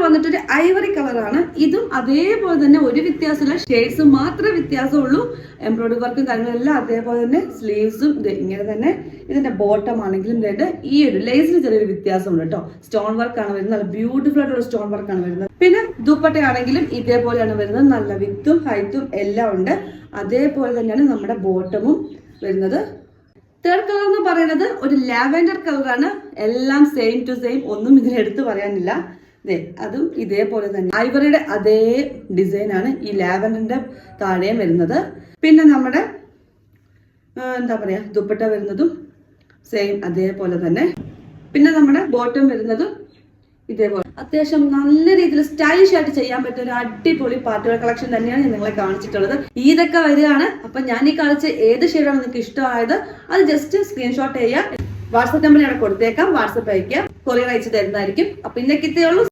വന്നിട്ട് ഒരു ഐവറി കളറാണ്. ഇതും അതേപോലെ തന്നെ ഒരു വ്യത്യാസമില്ല, ഷെയ്ഡ്സ് മാത്രമേ വ്യത്യാസമുള്ളൂ. എംബ്രോയിഡറി വർക്കും കാര്യങ്ങളെല്ലാം അതേപോലെ തന്നെ. സ്ലീവ്സും ഇങ്ങനെ തന്നെ. ഇതിന്റെ ബോട്ടം ആണെങ്കിലും ഈ ഒരു ലേസിന് ചെറിയൊരു വ്യത്യാസമുണ്ട് കേട്ടോ. സ്റ്റോൺ വർക്കാണ് വരുന്നത്, നല്ല ബ്യൂട്ടിഫുൾ ആയിട്ടുള്ള സ്റ്റോൺ വർക്കാണ് വരുന്നത്. പിന്നെ ദുപ്പട്ടയാണെങ്കിലും ഇതേപോലെയാണ് വരുന്നത്, നല്ല വിത്തും ഹൈറ്റും എല്ലാം ഉണ്ട്. അതേപോലെ തന്നെയാണ് നമ്മുടെ ബോട്ടമും വരുന്നത്. തേർഡ് കളർ എന്ന് പറയുന്നത് ഒരു ലാവൻഡർ കളറാണ്. എല്ലാം സെയിം ടു സെയിം, ഒന്നും ഇതിലെടുത്ത് പറയാനില്ല. അതും ഇതേപോലെ തന്നെ ഐവറിയുടെ അതേ ഡിസൈൻ ആണ് ഈ ലാവൻഡറിന്റെ താഴെയും വരുന്നത്. പിന്നെ നമ്മുടെ എന്താ പറയാ ദുപ്പട്ട വരുന്നതും സെയിം അതേപോലെ തന്നെ. പിന്നെ നമ്മുടെ ബോട്ടം വരുന്നതും ഇതേപോലെ. അത്യാവശ്യം നല്ല രീതിയിൽ സ്റ്റൈലിഷ് ആയിട്ട് ചെയ്യാൻ പറ്റിയ ഒരു അടിപൊളി പാർട്ടിവെയർ കളക്ഷൻ തന്നെയാണ് ഞാൻ നിങ്ങളെ കാണിച്ചിട്ടുള്ളത്. ഇതൊക്കെ വരികയാണ്. അപ്പൊ ഞാൻ ഈ കാണിച്ച ഏത് ഷെയ്ഡാണ് നിങ്ങൾക്ക് ഇഷ്ടമായത് അത് ജസ്റ്റ് സ്ക്രീൻഷോട്ട് ചെയ്യുക. വാട്സ്ആപ്പ് നമ്പർ ഞാൻ കൊടുത്തേക്കാം, വാട്സ്ആപ്പ് അയക്കുക, കൊറിയർ അയച്ചു തരുന്നതായിരിക്കും. അപ്പൊ ഇന്നൊക്കെ ഇത്രയേ ഉള്ളൂ.